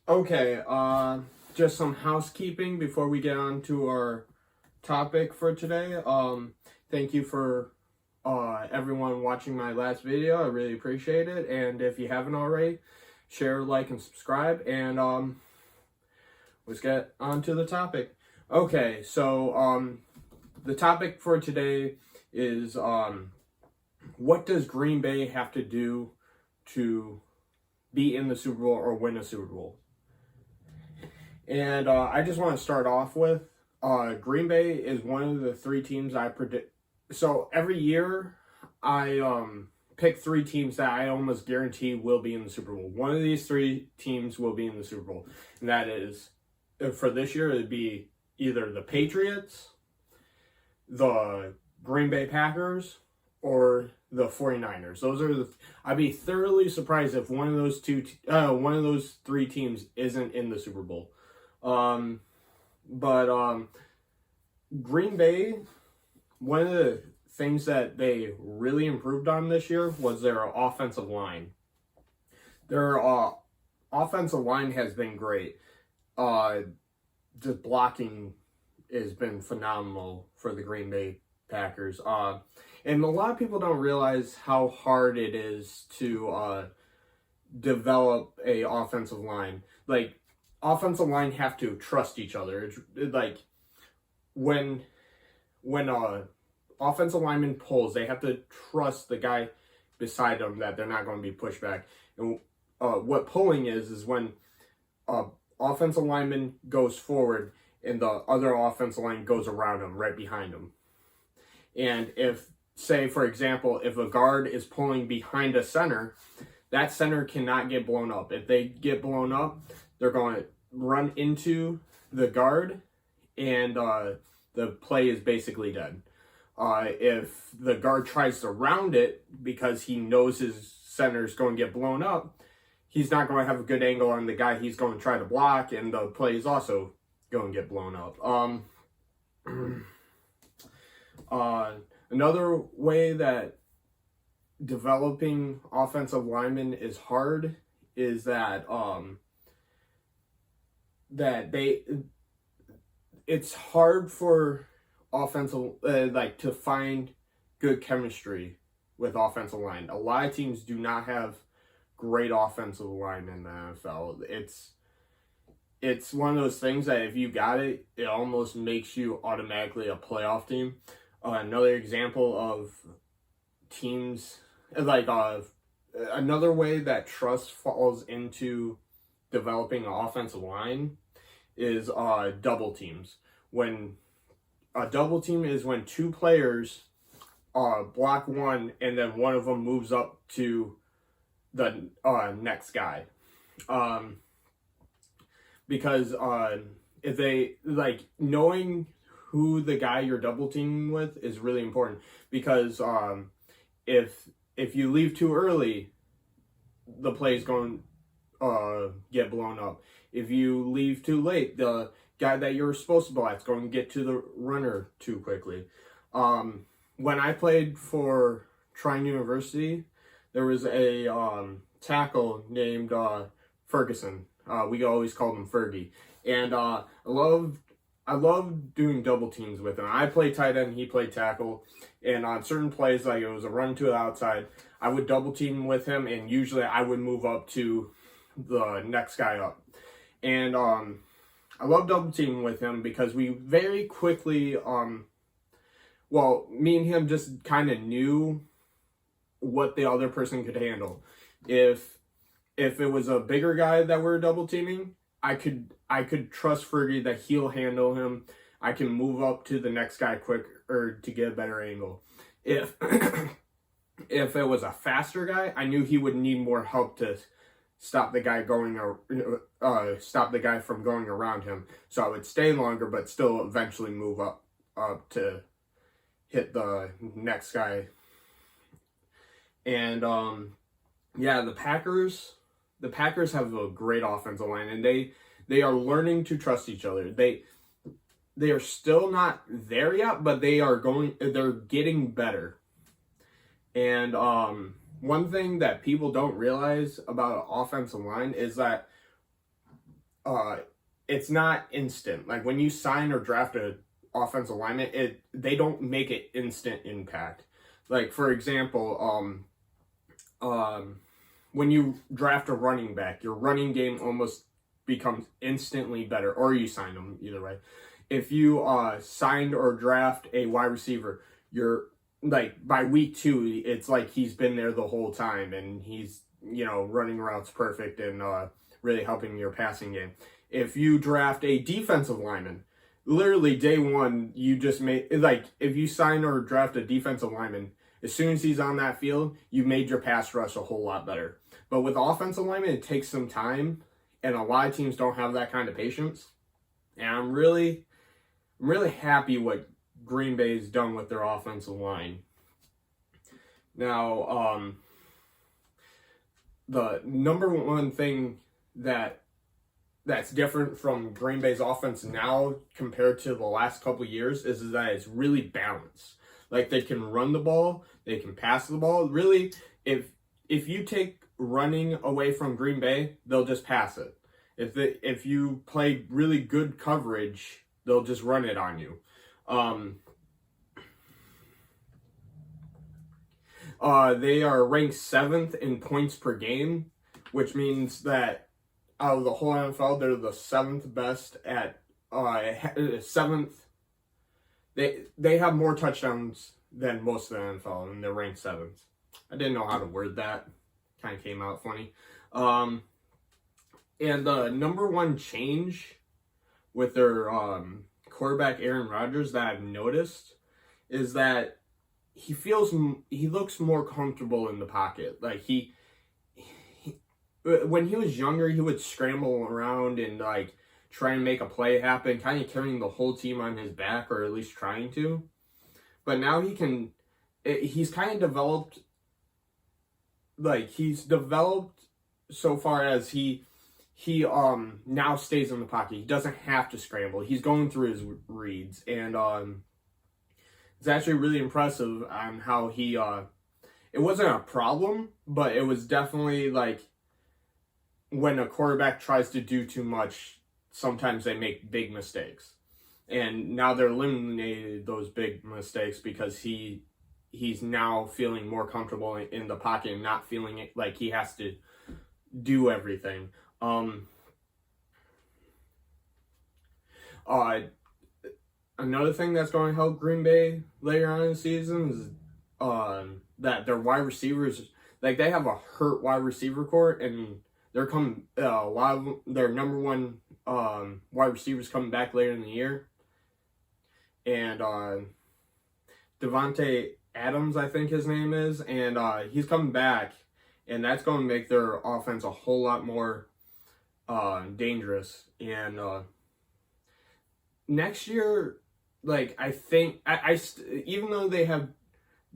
Okay, just some housekeeping before we get on to our topic for today. Thank you for everyone watching my last video. I really appreciate it. And if you haven't already, share, like, and subscribe. And let's get on to the topic. Okay, so the topic for today is what does Green Bay have to do to be in the Super Bowl or win a Super Bowl? And I just want to start off with Green Bay is one of the three teams I predict. So every year I pick three teams that I almost guarantee will be in the Super Bowl. One of these three teams will be in the Super Bowl. And that is, for this year, it'd be either the Patriots, the Green Bay Packers, or the 49ers. Those are I'd be thoroughly surprised if one of those three teams isn't in the Super Bowl. But Green Bay, one of the things that they really improved on this year was their offensive line. Their offensive line has been great. Just blocking has been phenomenal for the Green Bay Packers. And a lot of people don't realize how hard it is to develop a offensive line. Like, offensive line have to trust each other. It's like when offensive lineman pulls, they have to trust the guy beside them that they're not going to be pushed back. And what pulling is when offensive lineman goes forward and the other offensive line goes around him, right behind him. And if, say, for example, if a guard is pulling behind a center, that center cannot get blown up. If they get blown up, they're going to run into the guard, and the play is basically dead. If the guard tries to round it because he knows his center is going to get blown up, he's not going to have a good angle on the guy he's going to try to block, and the play is also going to get blown up. Another way that developing offensive linemen is hard is that it's hard for offensive to find good chemistry with offensive line. A lot of teams do not have great offensive line in the NFL. It's one of those things that if you got it, it almost makes you automatically a playoff team. Another example of teams another way that trust falls into developing an offensive line is double teams. When a double team is when two players block one and then one of them moves up to the next guy. Because if they knowing who the guy you're double teaming with is really important, because if you leave too early, the play's going to get blown up. If you leave too late, the guy that you're supposed to block is going to get to the runner too quickly. When I played for Trine University, there was a tackle named Ferguson. We always called him Fergie. And I loved doing double teams with him. I played tight end, he played tackle. And on certain plays, like it was a run to the outside, I would double team with him, and usually I would move up to the next guy up. And I love double teaming with him because we very quickly, me and him just kind of knew what the other person could handle. If it was a bigger guy that we're double teaming, I could trust Fergie that he'll handle him. I can move up to the next guy quicker to get a better angle. If if it was a faster guy, I knew he would need more help to stop the guy from going around him. So I would stay longer, but still eventually move up to hit the next guy. And the Packers have a great offensive line, and they are learning to trust each other. They are still not there yet, but they're getting better. And one thing that people don't realize about an offensive line is that it's not instant. Like when you sign or draft a offensive lineman, they don't make it instant impact. Like for example, when you draft a running back, your running game almost becomes instantly better, or you sign them either way. If you signed or draft a wide receiver, you're like by week 2, it's like he's been there the whole time and he's running routes perfect and really helping your passing game. If you draft a defensive lineman, literally day 1, you just made, like, if you sign or draft a defensive lineman, as soon as he's on that field, you made your pass rush a whole lot better. But with offensive linemen, it takes some time, and a lot of teams don't have that kind of patience. And I'm really happy what Green Bay's done with their offensive line. Now, the number one thing that's different from Green Bay's offense now compared to the last couple of years is that it's really balanced. Like they can run the ball, they can pass the ball. Really, if you take running away from Green Bay, they'll just pass it. If you play really good coverage, they'll just run it on you. They are ranked 7th in points per game, which means that out of the whole NFL, they're the 7th best at 7th. They have more touchdowns than most of the NFL, and they're ranked 7th. I didn't know how to word that. Kind of came out funny. And the number one change with their quarterback Aaron Rodgers that I've noticed is that he looks more comfortable in the pocket. Like he when he was younger, he would scramble around and like try and make a play happen, kind of carrying the whole team on his back, or at least trying to. But now he's kind of developed, like he's developed so far as he now stays in the pocket. He doesn't have to scramble. He's going through his reads, and it's actually really impressive on how he it wasn't a problem, but it was definitely like when a quarterback tries to do too much, sometimes they make big mistakes. And now they're eliminating those big mistakes because he's now feeling more comfortable in the pocket and not feeling it like he has to do everything. Another thing that's going to help Green Bay later on in the season is that their wide receivers, like they have a hurt wide receiver core, and they're coming. A lot of their number one wide receivers coming back later in the year, and Davante Adams, I think his name is, and he's coming back, and that's going to make their offense a whole lot more dangerous. And next year, like I think even though they have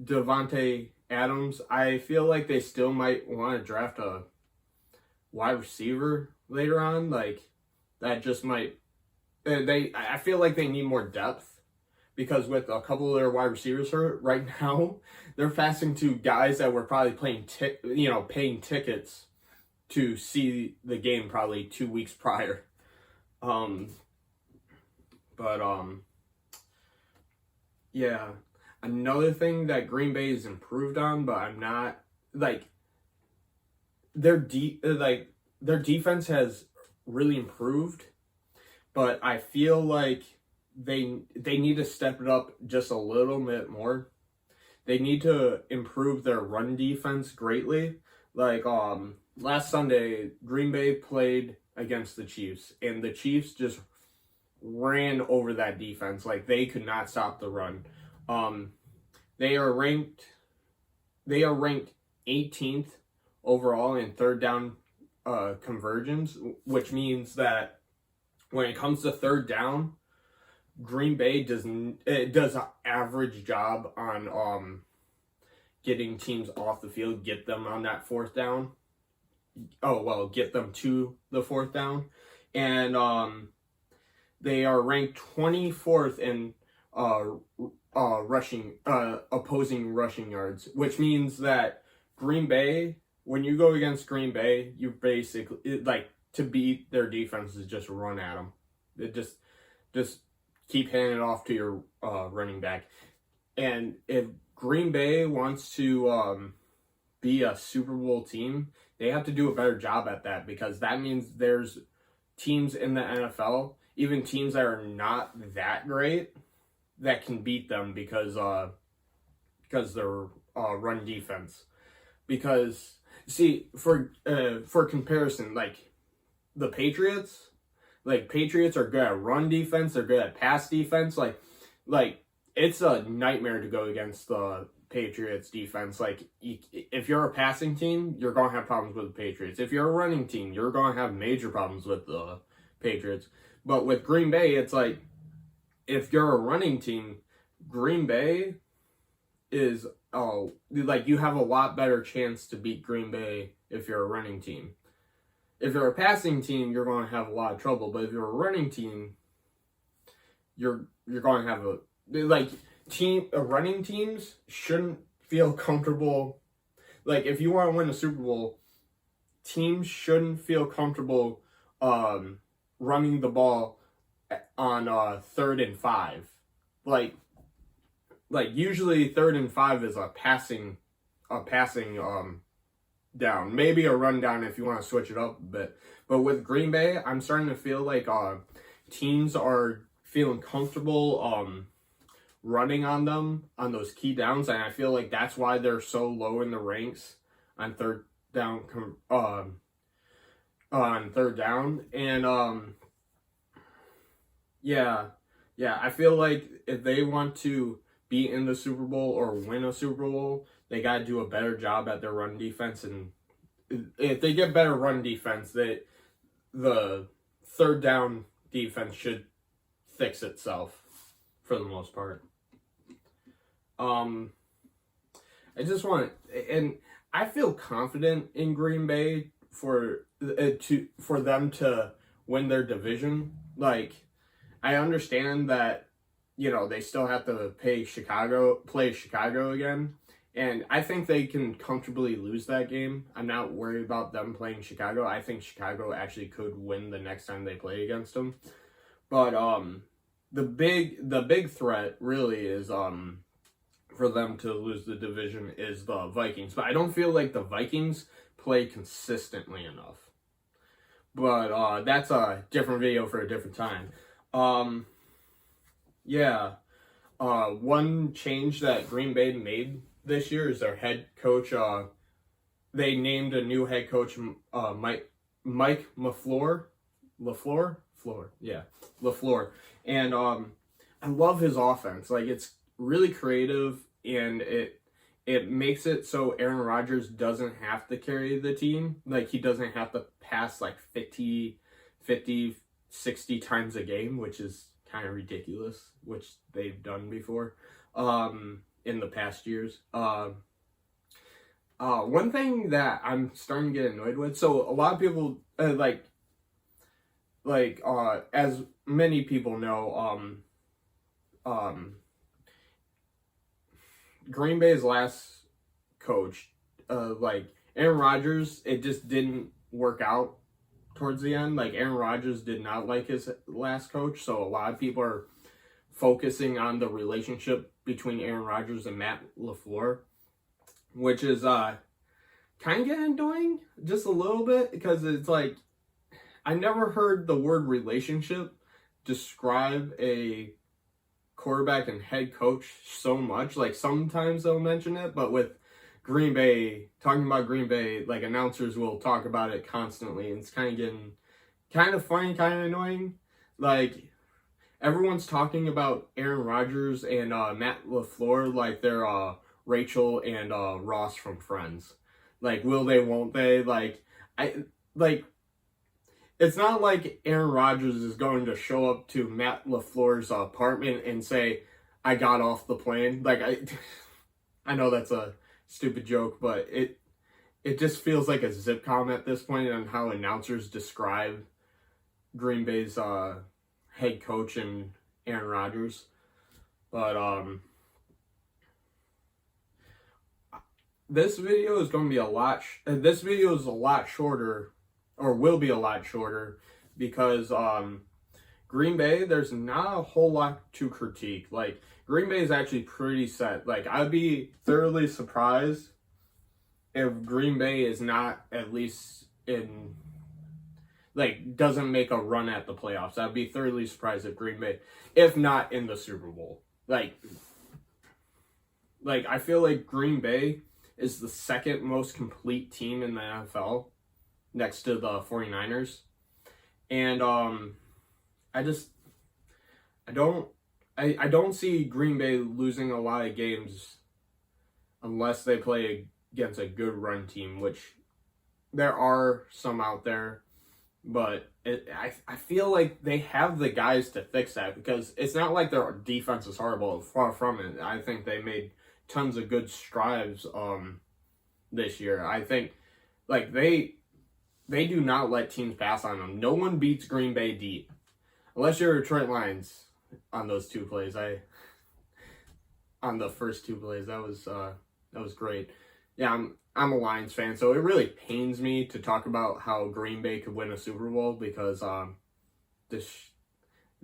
Davante Adams, I feel like they still might want to draft a wide receiver later on. Like that just might I feel like they need more depth, because with a couple of their wide receivers hurt right now, they're passing to guys that were probably paying tickets to see the game probably 2 weeks prior. Yeah. Another thing that Green Bay has improved on, but I'm not like their defense has really improved, but I feel like they need to step it up just a little bit more. They need to improve their run defense greatly. Like last Sunday, Green Bay played against the Chiefs, and the Chiefs just ran over that defense. Like they could not stop the run. They are ranked 18th overall in third down conversions, which means that when it comes to third down, Green Bay does an average job on getting teams off the field, get them on that fourth down. Get them to the fourth down. And they are ranked 24th in opposing rushing yards, which means that Green Bay, when you go against Green Bay, you basically, like, to beat their defense is just run at them. It just keep handing it off to your running back. And if Green Bay wants to be a Super Bowl team, they have to do a better job at that, because that means there's teams in the NFL, even teams that are not that great, that can beat them because their run defense. Because see, for comparison, like the Patriots, Patriots are good at run defense, they're good at pass defense. Like it's a nightmare to go against the Patriots defense. Like if you're a passing team, you're gonna have problems with the Patriots. If you're a running team, you're gonna have major problems with the Patriots. But with Green Bay, it's like if you're a running team, Green Bay is like you have a lot better chance to beat Green Bay if you're a running team. If you're a passing team, you're going to have a lot of trouble. But if you're a running team, you're going to have running teams shouldn't feel comfortable. Like if you want to win a Super Bowl, teams shouldn't feel comfortable running the ball on 3rd and 5. Like usually 3rd and 5 is a passing down, maybe a run down if you want to switch it up a bit. But with Green Bay, I'm starting to feel like teams are feeling comfortable running on them on those key downs, and I feel like that's why they're so low in the ranks on third down. And yeah, I feel like if they want to be in the Super Bowl or win a Super Bowl, they got to do a better job at their run defense. And if they get better run defense, the 3rd down defense should fix itself for the most part. I just want, and I feel confident in Green Bay for them to win their division. Like, I understand that, they still have to play Chicago again. And I think they can comfortably lose that game. I'm not worried about them playing Chicago. I think Chicago actually could win the next time they play against them. But the big threat really is for them to lose the division is the Vikings. But I don't feel like the Vikings play consistently enough. But that's a different video for a different time. One change that Green Bay made this year is their head coach. They named a new head coach, Mike LaFleur. LaFleur. And I love his offense. Like, it's really creative, and it makes it so Aaron Rodgers doesn't have to carry the team. Like, he doesn't have to pass like 50, 60 times a game, which is kind of ridiculous, which they've done before in the past years. One thing that I'm starting to get annoyed with, so a lot of people as many people know, Green Bay's last coach, Aaron Rodgers, it just didn't work out towards the end. Like, Aaron Rodgers did not like his last coach, so a lot of people are focusing on the relationship between Aaron Rodgers and Matt LaFleur, which is kind of getting annoying just a little bit, because it's like, I never heard the word relationship describe a quarterback and head coach so much. Like, sometimes they'll mention it, but with Green Bay, talking about Green Bay, like, announcers will talk about it constantly, and it's kind of getting kind of funny, kind of annoying. Like, everyone's talking about Aaron Rodgers and Matt LaFleur like they're Rachel and Ross from Friends. Like, will they, won't they? It's not like Aaron Rodgers is going to show up to Matt LaFleur's apartment and say, "I got off the plane." Like, I know that's a stupid joke, but it just feels like a sitcom at this point on how announcers describe Green Bay's head coach and Aaron Rodgers. But this video is going to be this video is a lot shorter or will be a lot shorter, because Green Bay, there's not a whole lot to critique. Like, Green Bay is actually pretty set. Like, I'd be thoroughly surprised if Green Bay is not at least in, like, doesn't make a run at the playoffs. I'd be thoroughly surprised if Green Bay, if not in the Super Bowl. Like I feel like Green Bay is the second most complete team in the NFL next to the 49ers. And I don't see Green Bay losing a lot of games unless they play against a good run team, which there are some out there, but I feel like they have the guys to fix that, because it's not like their defense is horrible. Far from it. I think they made tons of good strides this year. I think like they do not let teams pass on them. No one beats Green Bay deep. Unless you're Detroit Lions on those two plays. On the first two plays, that was great. Yeah, I'm a Lions fan, so it really pains me to talk about how Green Bay could win a Super Bowl, because this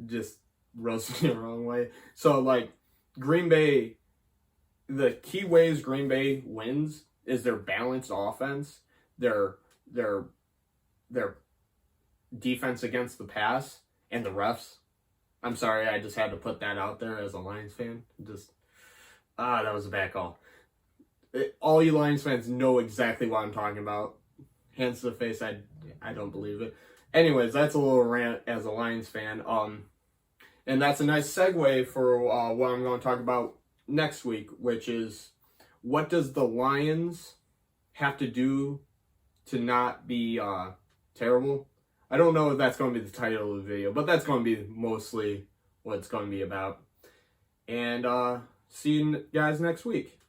just rubs me the wrong way. So like Green Bay, the key ways Green Bay wins is their balanced offense, their defense against the pass, and the refs. I'm sorry, I just had to put that out there as a Lions fan. That was a bad call. All you Lions fans know exactly what I'm talking about. Hands to the face, I don't believe it. Anyways, that's a little rant as a Lions fan. And that's a nice segue for what I'm going to talk about next week, which is, what does the Lions have to do to not be terrible? I don't know if that's going to be the title of the video, but that's going to be mostly what it's going to be about. And see you guys next week.